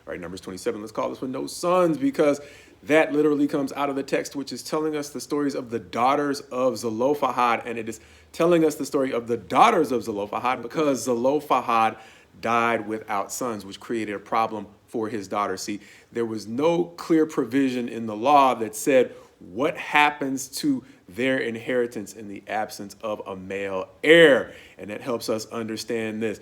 All right, Numbers 27, let's call this one no sons, because that literally comes out of the text, which is telling us the stories of the daughters of Zelophehad. And it is telling us the story of the daughters of Zelophehad because Zelophehad died without sons, which created a problem for his daughters. See, there was no clear provision in the law that said what happens to their inheritance in the absence of a male heir. And that helps us understand this.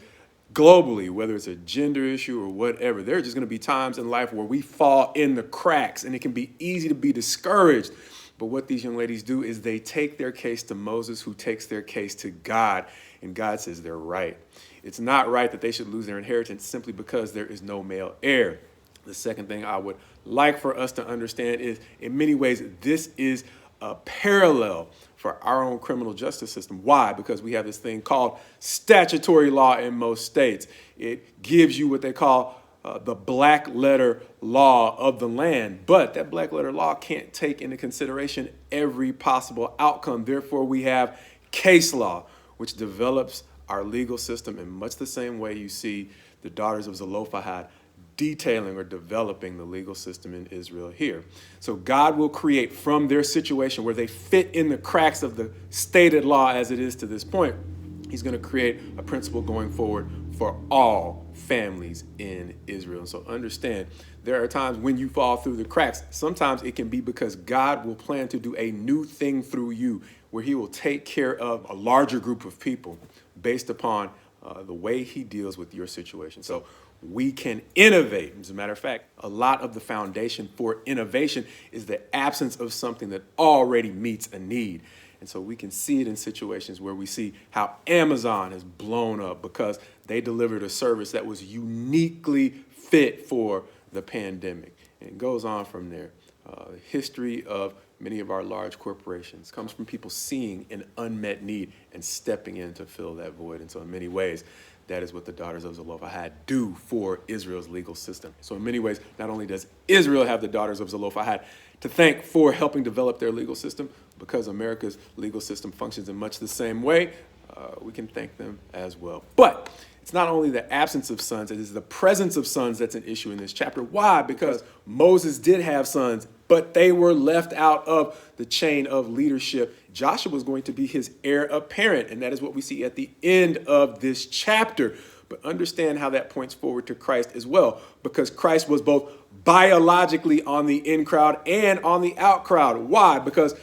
Globally, whether it's a gender issue or whatever, there are just going to be times in life where we fall in the cracks, and it can be easy to be discouraged. But what these young ladies do is they take their case to Moses, who takes their case to God, and God says they're right. It's not right that they should lose their inheritance simply because there is no male heir. The second thing I would like for us to understand is, in many ways, this is a parallel for our own criminal justice system. Why? Because we have this thing called statutory law in most states. It gives you what they call the black letter law of the land. But that black letter law can't take into consideration every possible outcome. Therefore, we have case law, which develops our legal system in much the same way you see the daughters of Zelophehad detailing or developing the legal system in Israel here. So God will create from their situation where they fit in the cracks of the stated law as it is to this point. He's going to create a principle going forward for all families in Israel. And so understand, there are times when you fall through the cracks. Sometimes it can be because God will plan to do a new thing through you, where he will take care of a larger group of people based upon the way he deals with your situation. So we can innovate. As a matter of fact, a lot of the foundation for innovation is the absence of something that already meets a need. And so we can see it in situations where we see how Amazon has blown up because they delivered a service that was uniquely fit for the pandemic. And it goes on from there. The history of many of our large corporations comes from people seeing an unmet need and stepping in to fill that void. And so in many ways, that is what the daughters of Zelophehad do for Israel's legal system. So in many ways, not only does Israel have the daughters of Zelophehad to thank for helping develop their legal system, because America's legal system functions in much the same way, we can thank them as well. But it's not only the absence of sons, it is the presence of sons that's an issue in this chapter. Why? Because Moses did have sons, but they were left out of the chain of leadership. Joshua was going to be his heir apparent, and that is what we see at the end of this chapter. But understand how that points forward to Christ as well, because Christ was both biologically on the in crowd and on the out crowd. Why? Because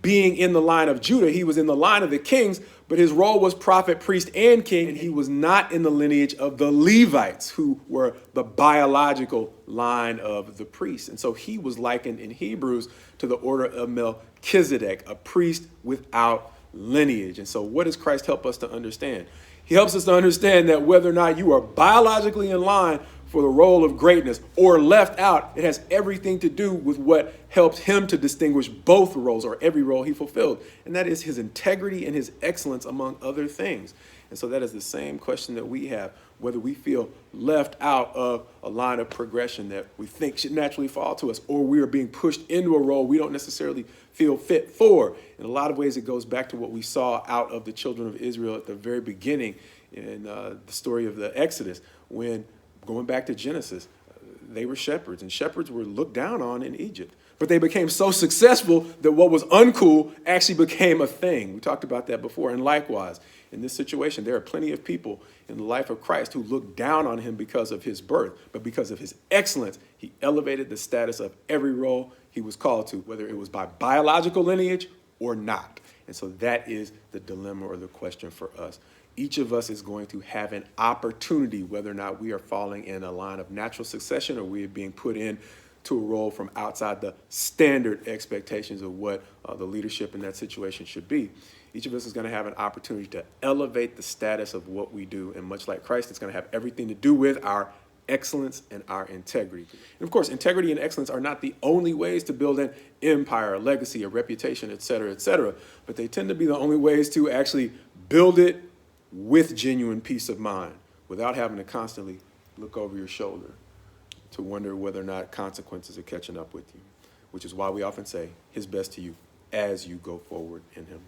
being in the line of Judah, he was in the line of the kings, but his role was prophet, priest, and king, and he was not in the lineage of the Levites, who were the biological line of the priests. And so he was likened in Hebrews to the order of Melchizedek, a priest without lineage. And so what does Christ help us to understand? He helps us to understand that whether or not you are biologically in line for the role of greatness or left out, it has everything to do with what helped him to distinguish both roles, or every role he fulfilled. And that is his integrity and his excellence, among other things. And so that is the same question that we have, whether we feel left out of a line of progression that we think should naturally fall to us, or we are being pushed into a role we don't necessarily feel fit for. In a lot of ways, it goes back to what we saw out of the children of Israel at the very beginning in the story of the Exodus, when, going back to Genesis, they were shepherds, and shepherds were looked down on in Egypt. But they became so successful that what was uncool actually became a thing. We talked about that before. And likewise, in this situation, there are plenty of people in the life of Christ who look down on him because of his birth. But because of his excellence, he elevated the status of every role he was called to, whether it was by biological lineage or not. And so that is the dilemma or the question for us. Each of us is going to have an opportunity, whether or not we are falling in a line of natural succession or we are being put in to a role from outside the standard expectations of what the leadership in that situation should be. Each of us is going to have an opportunity to elevate the status of what we do. And much like Christ, it's going to have everything to do with our excellence and our integrity. And of course, integrity and excellence are not the only ways to build an empire, a legacy, a reputation, et cetera, but they tend to be the only ways to actually build it with genuine peace of mind, without having to constantly look over your shoulder to wonder whether or not consequences are catching up with you, which is why we often say his best to you as you go forward in him.